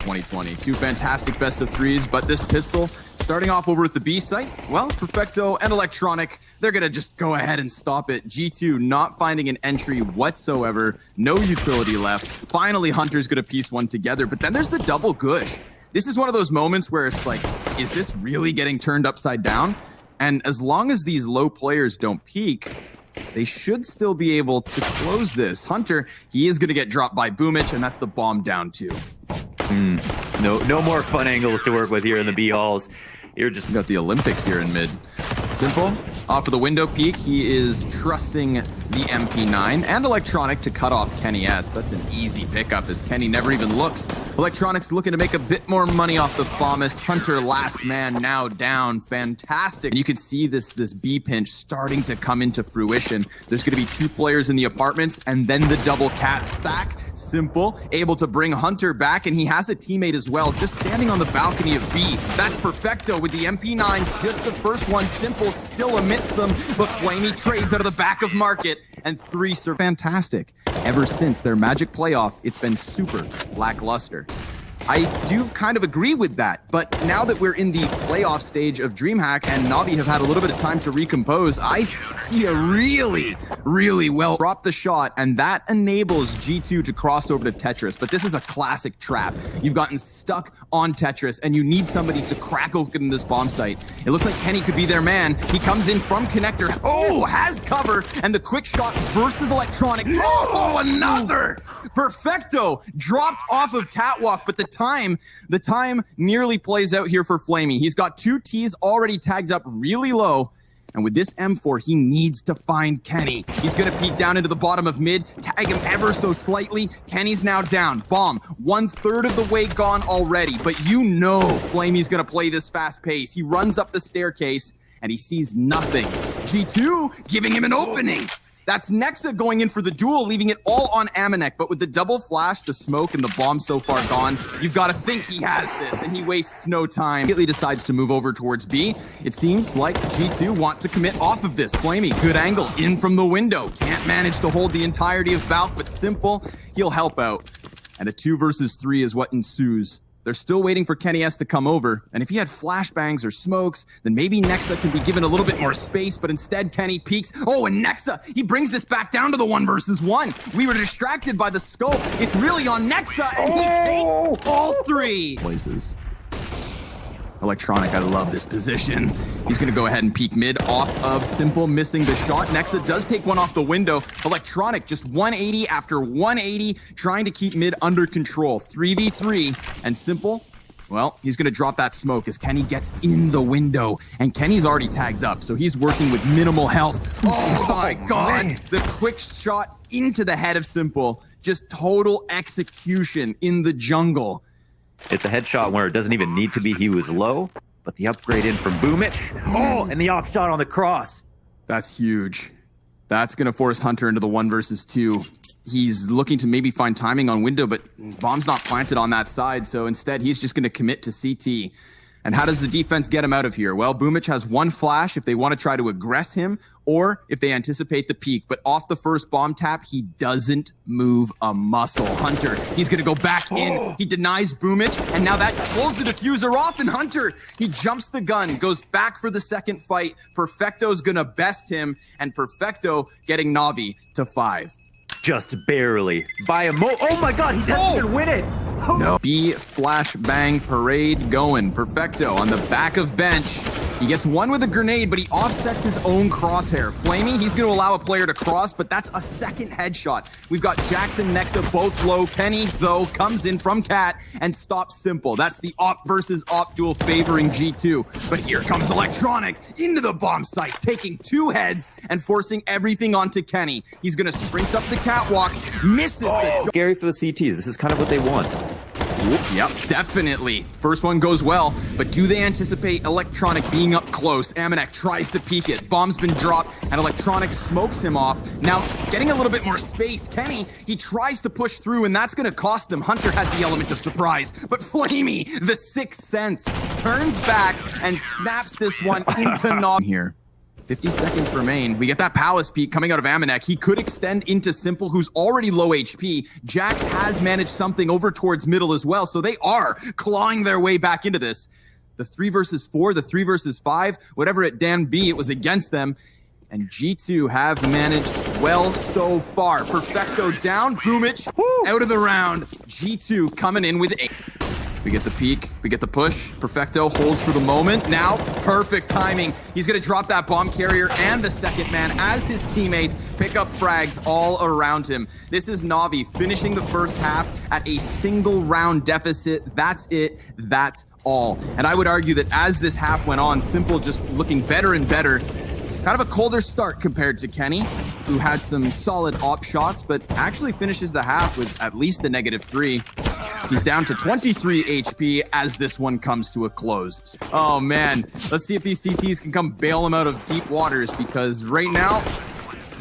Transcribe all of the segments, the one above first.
2020. Two fantastic best of threes, but this pistol, starting off over at the B site, well, Perfecto and AmaNEk, they're gonna just go ahead and stop it. G2 not finding an entry whatsoever, no utility left. Finally, Hunter's gonna piece one together, but then there's the double gush. This is one of those moments where it's like, is this really getting turned upside down? And as long as these low players don't peak, they should still be able to close this. Hunter, he is going to get dropped by Boomich, and that's the bomb down two. No more fun angles to work with here in the B halls. You're just got the Olympics here in mid. Symple, off of the window peak. He is trusting the MP9 and AmaNEk to cut off Kenny S. That's an easy pickup as Kenny never even looks. AmaNEk's looking to make a bit more money off the Famas. Hunter, last man, now down. Fantastic. You can see this B pinch starting to come into fruition. There's going to be two players in the apartments and then the double cat stack. Symple, able to bring Hunter back, and he has a teammate as well, just standing on the balcony of B. That's Perfecto with the MP9, just the first one. Symple still amidst them, but flamie trades out of the back of market, and three are fantastic. Ever since their Magic playoff, it's been super lackluster. I do kind of agree with that, but now that we're in the playoff stage of DreamHack and NaVi have had a little bit of time to recompose, I see a really well drop the shot, and that enables G2 to cross over to Tetris. But this is a classic trap. You've gotten stuck on Tetris, and you need somebody to crack open this bomb site. It looks like Kenny could be their man. He comes in from connector. Oh, has cover, and the quick shot versus AmaNEk. Oh, another! Perfecto dropped off of catwalk, but the time nearly plays out here for flamie. He's got two T's already tagged up really low, and with this M4, he needs to find Kenny. He's gonna peek down into the bottom of mid, tag him ever so slightly. Kenny's now down. Bomb, 1/3 of the way gone already, but you know flamie's gonna play this fast pace. He runs up the staircase, and he sees nothing. G2 giving him an opening. That's Nexa going in for the duel, leaving it all on AmaNEk. But with the double flash, the smoke, and the bomb so far gone, you've got to think he has this, and he wastes no time. Immediately decides to move over towards B. It seems like G2 want to commit off of this. flamie, good angle, in from the window. Can't manage to hold the entirety of Valk, but Symple, he'll help out. And a 2 versus 3 is what ensues. They're still waiting for Kenny S to come over, and if he had flashbangs or smokes, then maybe Nexa can be given a little bit more space, but instead Kenny peeks. Oh, and Nexa, he brings this back down to the 1 versus 1. We were distracted by the scope. It's really on Nexa, and he takes all 3 places. AmaNEk, I love this position. He's going to go ahead and peek mid off of Symple, missing the shot. Nexa does take one off the window. AmaNEk just 180 after 180, trying to keep mid under control. 3v3, and Symple, well, he's going to drop that smoke as Kenny gets in the window. And Kenny's already tagged up, so he's working with minimal health. Oh my God. Man. The quick shot into the head of Symple. Just total execution in the jungle. It's a headshot where it doesn't even need to be. He was low, but the upgrade in from Boomich. Oh, and the op shot on the cross. That's huge. That's going to force Hunter into the 1 versus 2. He's looking to maybe find timing on window, but bomb's not planted on that side, so instead he's just going to commit to CT. And how does the defense get him out of here? Well, Boomich has 1 flash if they want to try to aggress him, or if they anticipate the peak. But off the first bomb tap, he doesn't move a muscle. Hunter, he's going to go back in. He denies Boomich, and now that pulls the diffuser off, and Hunter, he jumps the gun, goes back for the second fight. Perfecto's going to best him, and Perfecto getting NaVi to 5. Just barely. By a oh my God, he doesn't even win it. No. B flash bang parade going. Perfecto on the back of bench. He gets one with a grenade, but he offsets his own crosshair. flamie, he's going to allow a player to cross, but that's a second headshot. We've got JaCkz and Nexa both low. Kenny, though, comes in from Cat and stops Symple. That's the op versus op duel favoring G2. But here comes AmaNEk into the bomb site, taking 2 heads and forcing everything onto Kenny. He's going to sprint up the catwalk, misses the shot. Scary for the CTs. This is kind of what they want. Yep, definitely. First one goes well, but do they anticipate AmaNEk being up close? AmaNEk tries to peek it. Bomb's been dropped, and AmaNEk smokes him off. Now, getting a little bit more space. Kenny, he tries to push through, and that's going to cost them. Hunter has the element of surprise, but flamie, the 6th sense, turns back and snaps this one into NaVi here. 50 seconds remain. We get that palace peek coming out of AmaNEk. He could extend into Simple, who's already low HP. JaCkz has managed something over towards middle as well, so they are clawing their way back into this. The 3 versus 4, the 3 versus 5, whatever it Dan be, it was against them. And G2 have managed well so far. Perfecto down, Boomic out of the round. G2 coming in with 8. We get the peek, we get the push. Perfecto holds for the moment. Now, perfect timing. He's gonna drop that bomb carrier and the second man as his teammates pick up frags all around him. This is NaVi finishing the first half at a single round deficit. That's it, that's all. And I would argue that as this half went on, Simple just looking better and better. Kind of a colder start compared to Kenny, who had some solid op shots, but actually finishes the half with at least a -3. He's down to 23 HP as this one comes to a close. Oh man, let's see if these CTs can come bail him out of deep waters, because right now,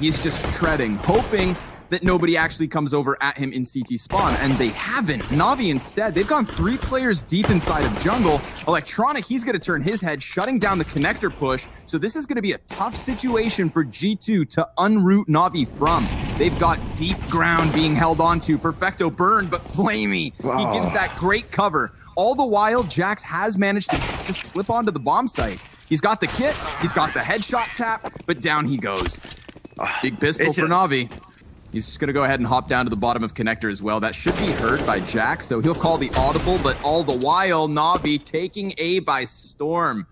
he's just treading, hoping that nobody actually comes over at him in CT spawn, and they haven't. NaVi instead, they've gone 3 players deep inside of jungle. Electronic, he's gonna turn his head, shutting down the connector push, so this is gonna be a tough situation for G2 to unroot NaVi from. They've got deep ground being held onto. Perfecto burned, but flamie. He gives that great cover. All the while, JaCkz has managed to just slip onto the bomb site. He's got the kit, he's got the headshot tap, but down he goes. Big pistol for NaVi. He's just going to go ahead and hop down to the bottom of connector as well. That should be heard by JaCkz, so he'll call the audible, but all the while, NaVi taking A by storm.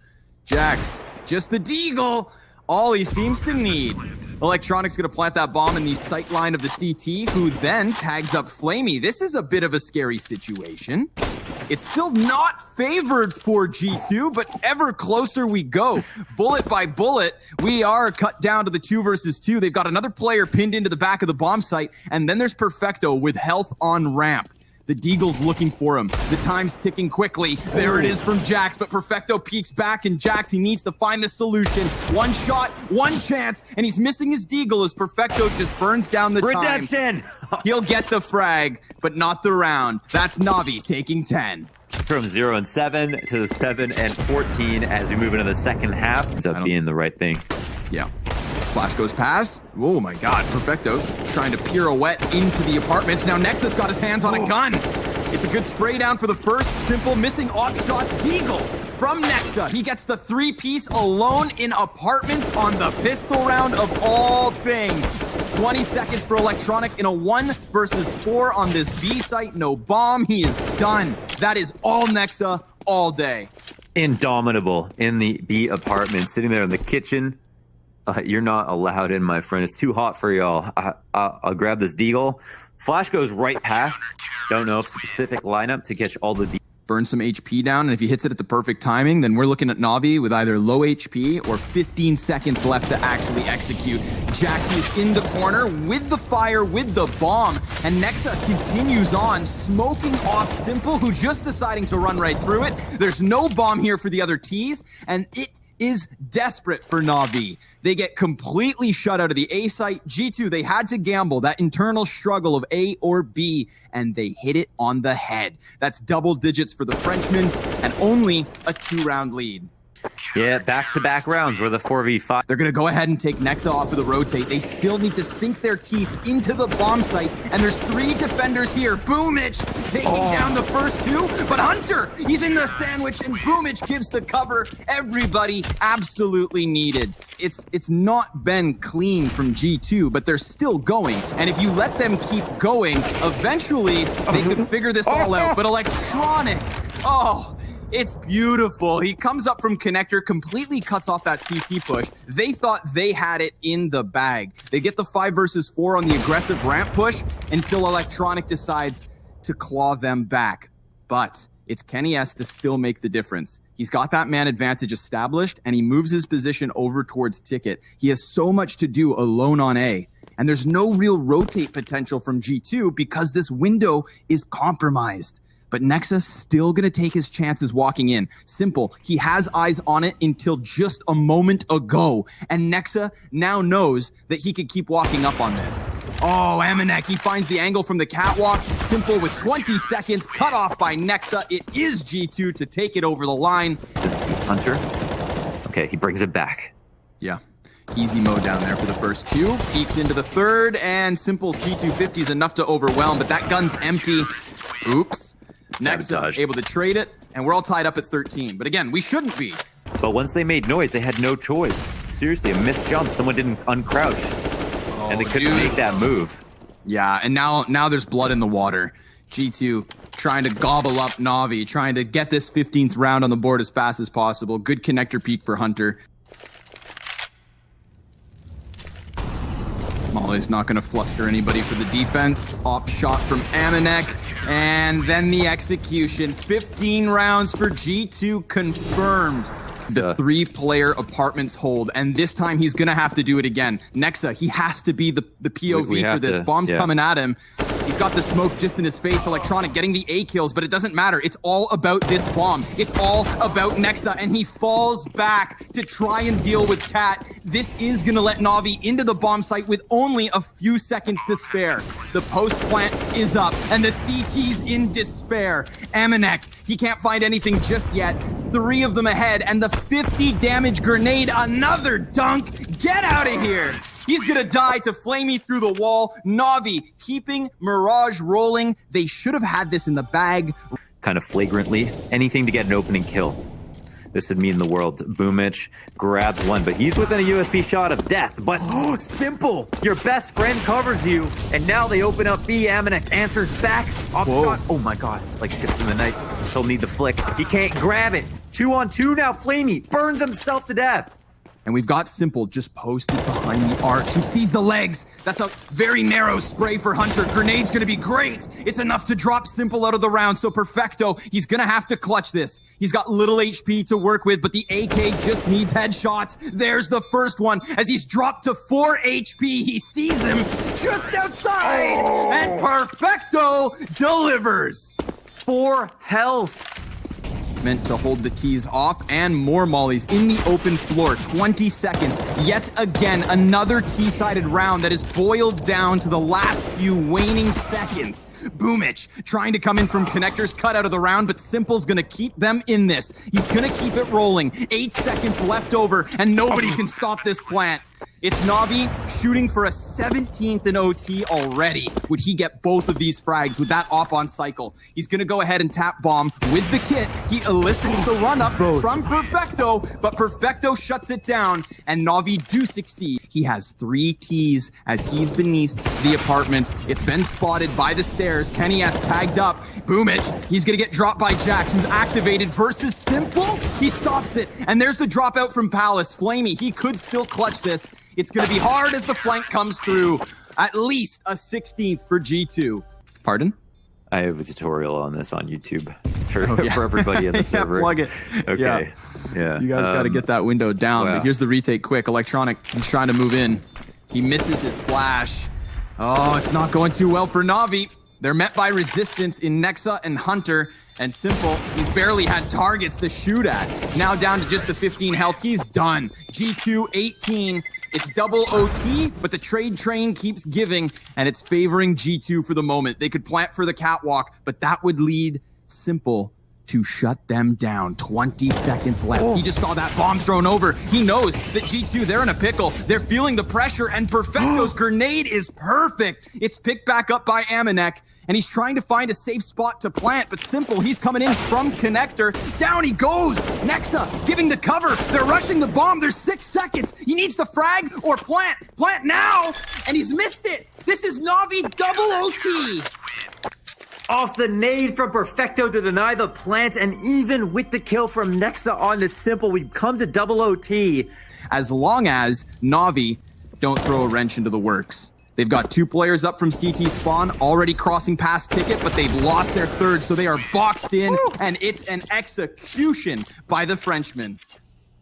JaCkz, just the deagle, all he seems to need. Electronic's going to plant that bomb in the sight line of the CT, who then tags up flamie. This is a bit of a scary situation. It's still not favored for G2, but ever closer we go. Bullet by bullet, we are cut down to the 2 versus 2. They've got another player pinned into the back of the bomb site, and then there's Perfecto with health on ramp. The Deagle's looking for him. The time's ticking quickly. There it is from JaCkz, but Perfecto peeks back, and JaCkz, he needs to find the solution. One shot, one chance, and he's missing his Deagle as Perfecto just burns down the Redemption! time. He'll get the frag, but not the round. That's NaVi taking 10. From 0 and 7 to the 7 and 14 as we move into the second half. Ends up being the right thing. Yeah. Flash goes past. Oh my god, Perfecto trying to pirouette into the apartments. Now Nexa's got his hands on a gun. It's a good spray down for the first. Simple missing off shot. Deagle from Nexa. He gets the 3-piece alone in apartments on the pistol round of all things. 20 seconds for Electronic in a 1 versus 4 on this B site. No bomb. He is done. That is all Nexa all day. Indomitable in the B apartment, sitting there in the kitchen. You're not allowed in, my friend. It's too hot for y'all. I'll grab this deagle. Flash goes right past. Don't know if specific lineup to catch all the burn some HP down, and if he hits it at the perfect timing, then we're looking at NaVi with either low HP or 15 seconds left to actually execute. JaCkz is in the corner with the fire, with the bomb, and Nexa continues on, smoking off Simple, who just deciding to run right through it. There's no bomb here for the other Ts, and it is desperate for NaVi. They get completely shut out of the A site. G2, they had to gamble that internal struggle of A or B, and they hit it on the head. That's double digits for the Frenchman, and only a 2-round lead. Yeah, back-to-back rounds were the 4v5. They're going to go ahead and take Nexa off of the rotate. They still need to sink their teeth into the bomb site, and there's 3 defenders here. Boomic taking down the first 2, but Hunter, he's in the sandwich, and Boomic gives the cover everybody absolutely needed. It's not been clean from G2, but they're still going, and if you let them keep going, eventually they could figure this all out. But Electronic, it's beautiful. He comes up from connector, completely cuts off that CT push. They thought they had it in the bag. They get the 5 versus 4 on the aggressive ramp push until Electronic decides to claw them back. But it's Kenny S to still make the difference. He's got that man advantage established, and he moves his position over towards Ticket. He has so much to do alone on A. And there's no real rotate potential from G2 because this window is compromised. But Nexa still going to take his chances walking in. Simple. He has eyes on it until just a moment ago. And Nexa now knows that he could keep walking up on this. Oh, AmaNEk, he finds the angle from the catwalk. Simple with 20 seconds, cut off by Nexa. It is G2 to take it over the line. Hunter. Okay, he brings it back. Yeah. Easy mode down there for the first two. Peeks into the third, and simple C250 is enough to overwhelm, but that gun's empty. Oops. Nexa able to trade it, and we're all tied up at 13. But again, we shouldn't be. But once they made noise, they had no choice. Seriously, a missed jump. Someone didn't uncrouch. And they couldn't make that move. Yeah, and now there's blood in the water. G2 trying to gobble up NaVi, trying to get this 15th round on the board as fast as possible. Good connector peek for Hunter. Molly's not going to fluster anybody for the defense. Op shot from AmaNEk. And then the execution. 15 rounds for G2 confirmed. The three-player apartments hold, and this time he's going to have to do it again. Nexa, he has to be the POV for this. Bomb's coming at him. He's got the smoke just in his face. Electronic getting the A kills, but it doesn't matter. It's all about this bomb. It's all about Nexa, and he falls back to try and deal with Cat. This is going to let NaVi into the bomb site with only a few seconds to spare. The post plant is up, and the CT's in despair. AmaNEk, he can't find anything just yet. 3 of them ahead, and the 50 damage grenade, another dunk. Get out of here. He's gonna die to flamie through the wall. NaVi keeping Mirage rolling. They should have had this in the bag. Kind of flagrantly, anything to get an opening kill. This would mean the world. Boomich grabs one, but he's within a USB shot of death. But Simple, your best friend covers you, and now they open up B. AmaNEk answers back. Up shot. Oh my god, like ships in the night. He'll need the flick. He can't grab it. 2-on-2 now. flamie burns himself to death. And we've got Simple just posted behind the arch. He sees the legs. That's a very narrow spray for Hunter. Grenade's gonna be great. It's enough to drop Simple out of the round. So Perfecto, he's gonna have to clutch this. He's got little HP to work with, but the AK just needs headshots. There's the first one. As he's dropped to 4 HP, he sees him just outside. And Perfecto delivers. 4 health. Meant to hold the tees off, and more mollies in the open floor. 20 seconds. Yet again, another T-sided round that is boiled down to the last few waning seconds. Boomich trying to come in from connectors, cut out of the round, but Simple's gonna keep them in this. He's gonna keep it rolling. 8 seconds left over, and nobody can stop this plant. It's NaVi shooting for a 17th in OT already. Would he get both of these frags with that op on cycle? He's gonna go ahead and tap bomb with the kit. He elicits the run up from Perfecto, but Perfecto shuts it down, and NaVi do succeed. He has 3 Ts as he's beneath the apartments. It's been spotted by the stairs. Kenny has tagged up. Boomich, he's gonna get dropped by JaCkz, who's activated versus Simple. He stops it, and there's the dropout from Palace. flamie, he could still clutch this. It's going to be hard as the flank comes through. At least a 16th for G2. Pardon? I have a tutorial on this on YouTube for everybody in the server. Plug it. Okay. Yeah. You guys got to get that window down. But here's the retake quick. Electronic, he's trying to move in. He misses his flash. Oh, it's not going too well for NaVi. They're met by resistance in Nexa and Hunter. And Simple, he's barely had targets to shoot at. Now down to just the 15 health. He's done. G2, 18. It's double OT, but the trade train keeps giving, and it's favoring G2 for the moment. They could plant for the catwalk, but that would lead Simple to shut them down. 20 seconds left. He just saw that bomb thrown over. He knows that G2, they're in a pickle. They're feeling the pressure, and Perfecto's grenade is perfect. It's picked back up by AmaNEk, and he's trying to find a safe spot to plant, but Simple, he's coming in from connector. Down he goes. Nexa giving the cover. They're rushing the bomb. There's 6 seconds. He needs the frag or plant. Plant now, and he's missed it. This is NaVi double OT. Off the nade from Perfecto to deny the plant, and even with the kill from Nexa on the Simple, we come to double OT. As long as NaVi don't throw a wrench into the works. They've got 2 players up from CT spawn, already crossing past ticket, but they've lost their third, so they are boxed in, and it's an execution by the Frenchman.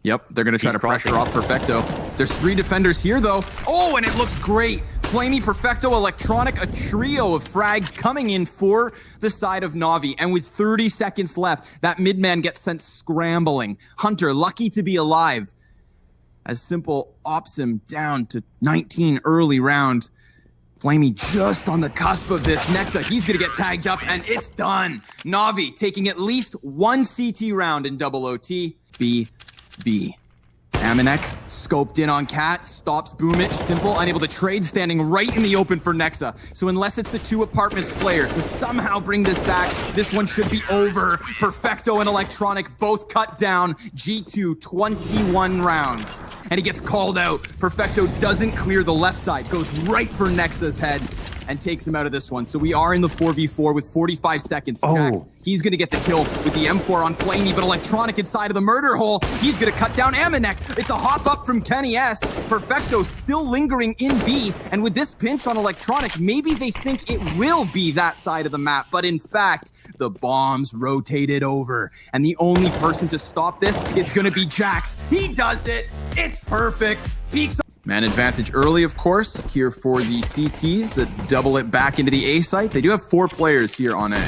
Yep, they're going to try to pressure off Perfecto. There's 3 defenders here, though. Oh, and it looks great. flamie, Perfecto, Electronic, a trio of frags coming in for the side of NaVi. And with 30 seconds left, that mid-man gets sent scrambling. Hunter, lucky to be alive, as Simple ops him down to 19 early round. flamie just on the cusp of this. Nexa, he's going to get tagged up, and it's done. NaVi taking at least 1 CT round in double OT. B. AmaNEk scoped in on Cat, stops Boomich, Simple, unable to trade, standing right in the open for Nexa. So unless it's the two apartments player to somehow bring this back, this one should be over. Perfecto and Electronic both cut down. G2, 21 rounds. And he gets called out. Perfecto doesn't clear the left side, goes right for Nexa's head and takes him out of this one. So we are in the 4v4 with 45 seconds. JaCkz, he's going to get the kill with the M4 on flamie, but Electronic inside of the murder hole. He's going to cut down AmaNEk. It's a hop up from Kenny S. Perfecto still lingering in B, and with this pinch on Electronic, maybe they think it will be that side of the map, but in fact, the bombs rotated over, and the only person to stop this is going to be JaCkz. He does it. It's perfect. Peaks. Man advantage early, of course, here for the CTs that double it back into the A site. They do have 4 players here on A.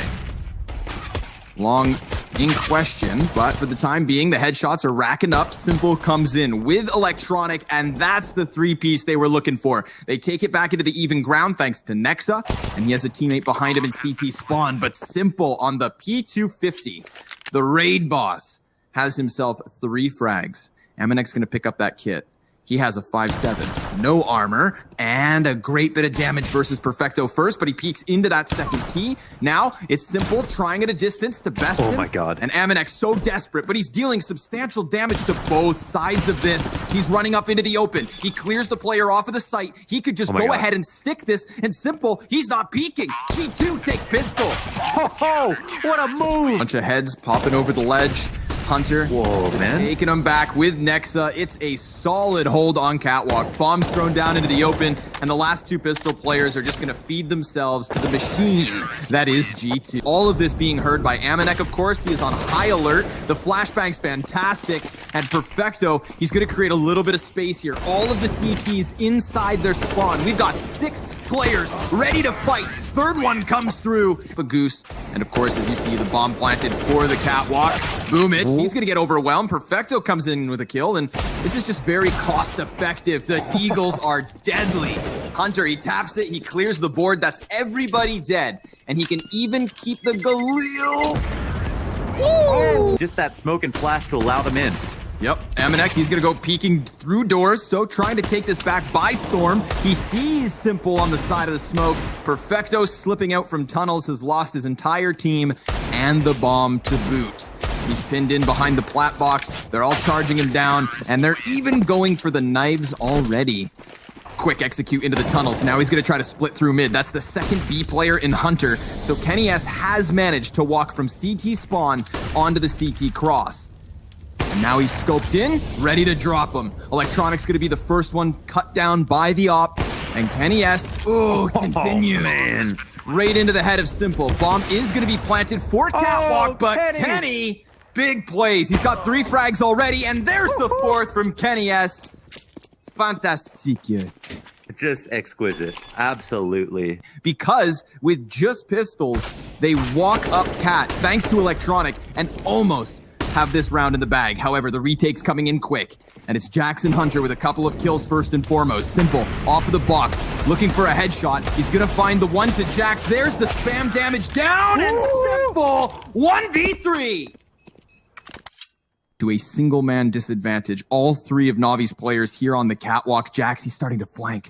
Long in question, but for the time being, the headshots are racking up. Simple comes in with Electronic, and that's the 3-piece they were looking for. They take it back into the even ground thanks to Nexa, and he has a teammate behind him in CT spawn, but Simple on the P250, the raid boss, has himself 3 frags. AmaNEk's going to pick up that kit. He has a 5-7, no armor, and a great bit of damage versus Perfecto first, but he peeks into that second T. Now, it's Simple trying at a distance to best him. Oh my god. And AmaNEk so desperate, but he's dealing substantial damage to both sides of this. He's running up into the open. He clears the player off of the site. He could just go ahead and stick this, and Simple, he's not peeking. G2 take pistol. Oh, what a move! Bunch of heads popping over the ledge. Hunter, whoa, man, taking him back with Nexa. It's a solid hold on Catwalk. Bombs thrown down into the open, and the last 2 pistol players are just going to feed themselves to the machine that is G2. All of this being heard by AmaNEk, of course. He is on high alert. The flashbang's fantastic, and Perfecto, he's going to create a little bit of space here. All of the CTs inside their spawn. We've got 6 players ready to fight. Third one comes through. A goose. And of course, as you see, the bomb planted for the Catwalk. Boom it. He's going to get overwhelmed. Perfecto comes in with a kill, and this is just very cost effective. The Eagles are deadly. Hunter, he taps it. He clears the board. That's everybody dead. And he can even keep the Galil. Woo! Just that smoke and flash to allow them in. Yep, AmaNEk, he's going to go peeking through doors, so trying to take this back by storm. He sees Simple on the side of the smoke. Perfecto slipping out from tunnels has lost his entire team and the bomb to boot. He's pinned in behind the plat box. They're all charging him down, and they're even going for the knives already. Quick execute into the tunnels. Now he's going to try to split through mid. That's the second B player in Hunter. So Kenny S has managed to walk from CT spawn onto the CT cross. And now he's scoped in, ready to drop him. Electronic's going to be the first one cut down by the op. And Kenny S, continues. Man. Right into the head of Simple. Bomb is going to be planted for Catwalk, but Kenny, big plays. He's got 3 frags already, and there's the 4th from Kenny S. Fantastique. Just exquisite. Absolutely. Because with just pistols, they walk up Cat, thanks to Electronic, and almost have this round in the bag. However, the retake's coming in quick, and it's JaCkz and Hunter with a couple of kills first and foremost. Simple off of the box, looking for a headshot. He's gonna find the one to JaCkz. There's the spam damage down, and Simple 1v3 to a single man disadvantage. All 3 of NaVi's players here on the Catwalk. JaCkz, he's starting to flank.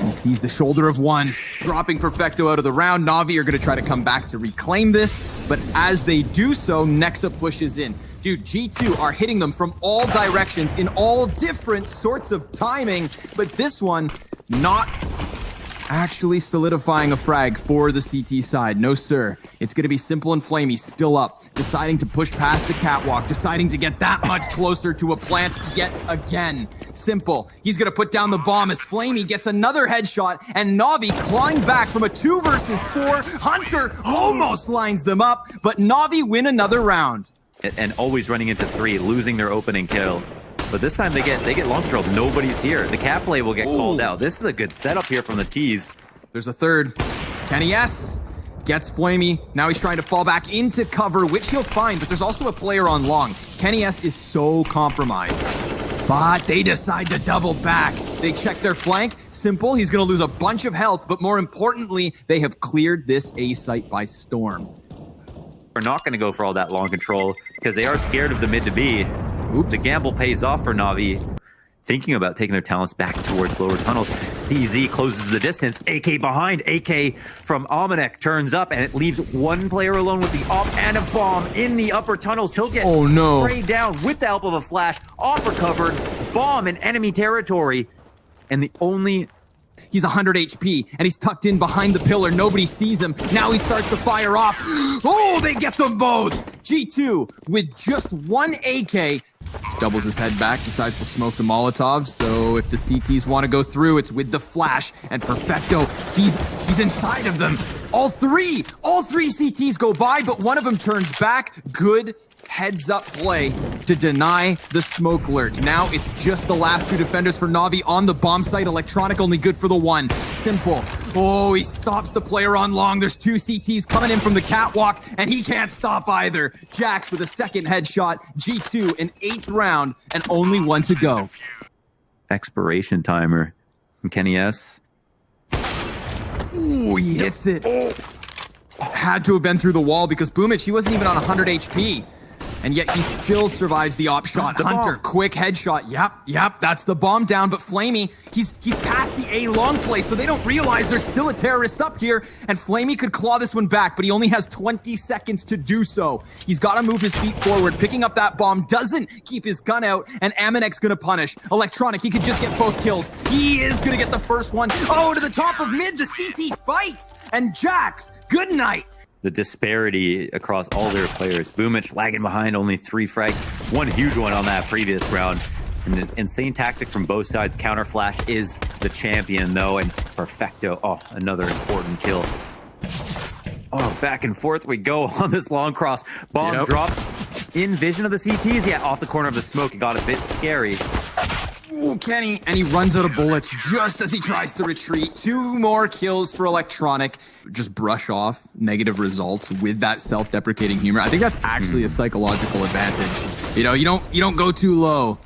He sees the shoulder of one, dropping Perfecto out of the round. NaVi are going to try to come back to reclaim this, but as they do so, Nexa pushes in. Dude, G2 are hitting them from all directions in all different sorts of timing, but this one not actually solidifying a frag for the CT side. No, sir. It's going to be Simple and flamie still up, deciding to push past the Catwalk, deciding to get that much closer to a plant yet again. Simple, he's going to put down the bomb as flamie gets another headshot, and NaVi clawing back from a 2 versus 4. Hunter almost lines them up, but NaVi win another round. And always running into 3, losing their opening kill. But this time they get long control. Nobody's here. The cat play will get called out. This is a good setup here from the T's. There's a third. Kenny S gets flamie. Now he's trying to fall back into cover, which he'll find, but there's also a player on long. Kenny S is so compromised. But they decide to double back. They check their flank. Simple, he's going to lose a bunch of health, but more importantly, they have cleared this A site by storm. Are not going to go for all that long control because they are scared of the mid to B. Oops. The gamble pays off for NaVi. thinking about taking their talents back towards lower tunnels. CZ closes the distance. AK behind. AK from AmaNEk turns up, and it leaves one player alone with the op and a bomb in the upper tunnels. He'll get sprayed down with the help of a flash. Off recovered. Bomb in enemy territory. And the only... He's 100 HP, and he's tucked in behind the pillar. Nobody sees him. Now he starts to fire off. Oh, they get them both! G2, with just one AK, doubles his head back, decides to smoke the Molotov. So if the CTs want to go through, it's with the flash. And Perfecto, he's inside of them. All three CTs go by, but one of them turns back. Good heads-up play to deny the smoke lurk. Now it's just the last two defenders for NaVi on the bomb site. Electronic only good for the one. Simple. Oh, he stops the player on long. There's two CTs coming in from the catwalk, and he can't stop either. JaCkz with a second headshot. G2 in 8th round, and only one to go. Expiration timer from Kenny S. Ooh, he hits it. Had to have been through the wall because Boomich, he wasn't even on 100 HP. And yet he still survives the op shot. Hunter, quick headshot. Yep, that's the bomb down. But flamie, he's past the A long play, so they don't realize there's still a terrorist up here. And flamie could claw this one back, but he only has 20 seconds to do so. He's got to move his feet forward. Picking up that bomb doesn't keep his gun out, and AmaNEk's going to punish. Electronic, he could just get both kills. He is going to get the first one. Oh, to the top of mid, the CT fights. And JaCkz, good night. The disparity across all their players. Boomich lagging behind, only 3 frags. One huge one on that previous round. And the insane tactic from both sides. Counter flash is the champion, though. And Perfecto, oh, another important kill. Oh, back and forth we go on this long cross. Bomb dropped in vision of the CTs. Yeah, off the corner of the smoke. It got a bit scary. Ooh, Kenny, and he runs out of bullets just as he tries to retreat. 2 more kills for Electronic. Just brush off negative results with that self-deprecating humor. I think that's actually a psychological advantage. You know, you don't go too low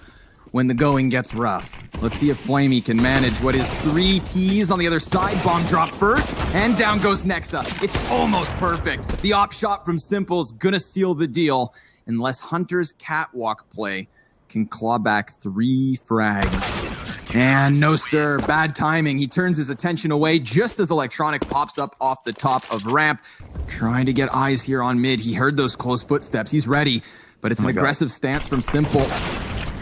when the going gets rough. Let's see if flamie can manage what is 3 Ts on the other side. Bomb drop first, and down goes Nexa. It's almost perfect. The op shot from Simple's gonna seal the deal, unless Hunter's catwalk play can claw back 3 frags. And no, sir, bad timing. He turns his attention away just as Electronic pops up off the top of ramp. Trying to get eyes here on mid. He heard those close footsteps. He's ready, but it's an aggressive stance from Simple.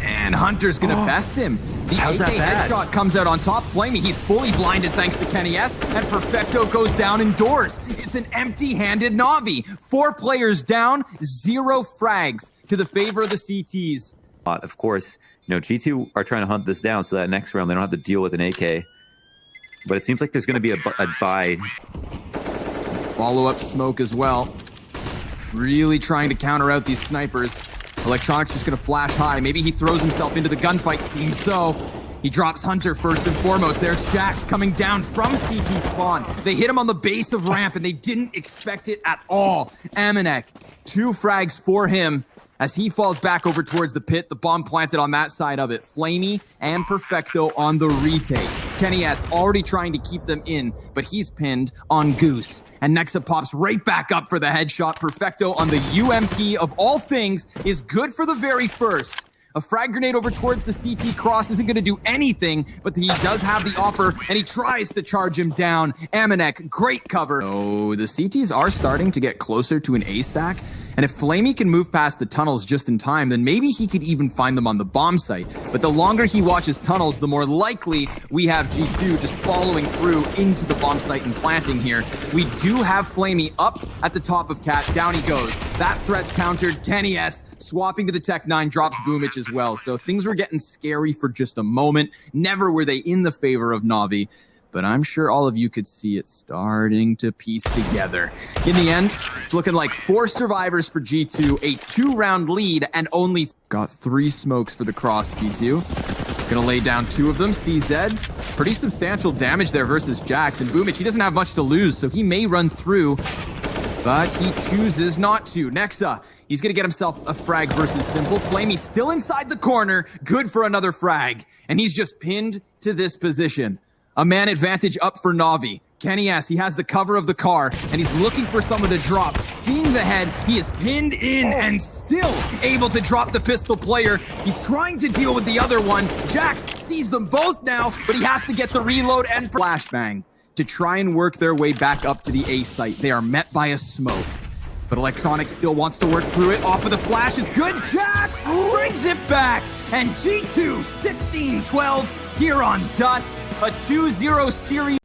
And Hunter's gonna best him. The AK headshot comes out on top. flamie, he's fully blinded thanks to Kenny S. And Perfecto goes down indoors. It's an empty-handed NaVi. 4 players down, 0 frags to the favor of the CTs. Of course, you know, G2 are trying to hunt this down so that next round they don't have to deal with an AK. But it seems like there's going to be a bide. Follow-up smoke as well. Really trying to counter out these snipers. Electronic's just going to flash high. Maybe he throws himself into the gunfight. Seems so. He drops Hunter first and foremost. There's JaCkz coming down from CT spawn. They hit him on the base of ramp, and they didn't expect it at all. AmaNEk, 2 frags for him. As he falls back over towards the pit, the bomb planted on that side of it. flamie and Perfecto on the retake. Kenny S already trying to keep them in, but he's pinned on Goose. And Nexa pops right back up for the headshot. Perfecto on the UMP of all things is good for the very first. A frag grenade over towards the CT cross isn't going to do anything, but he does have the offer, and he tries to charge him down. AmaNEk, great cover. Oh, the CTs are starting to get closer to an A stack. And if flamie can move past the tunnels just in time, then maybe he could even find them on the bomb site. But the longer he watches tunnels, the more likely we have G2 just following through into the bomb site and planting here. We do have flamie up at the top of Cat. Down he goes. That threat's countered. Kenny S swapping to the Tech 9, drops Boomich as well. So things were getting scary for just a moment. Never were they in the favor of NaVi. But I'm sure all of you could see it starting to piece together. In the end, it's looking like 4 survivors for G2, a 2-round lead, and only got 3 smokes for the cross. G2 gonna lay down 2 of them. CZ, pretty substantial damage there versus JaCkz. And Boomich, he doesn't have much to lose, so he may run through, but he chooses not to. Nexa, he's gonna get himself a frag versus Simple. flamie still inside the corner, good for another frag. And he's just pinned to this position. A man advantage up for NaVi. Kenny S, he has the cover of the car, and he's looking for someone to drop. Seeing the head, he is pinned in and still able to drop the pistol player. He's trying to deal with the other one. JaCkz sees them both now, but he has to get the reload and flashbang to try and work their way back up to the A site. They are met by a smoke, but electronic still wants to work through it. Off of the flash is good. JaCkz brings it back, and G2 16-12 here on Dust. A 2-0 series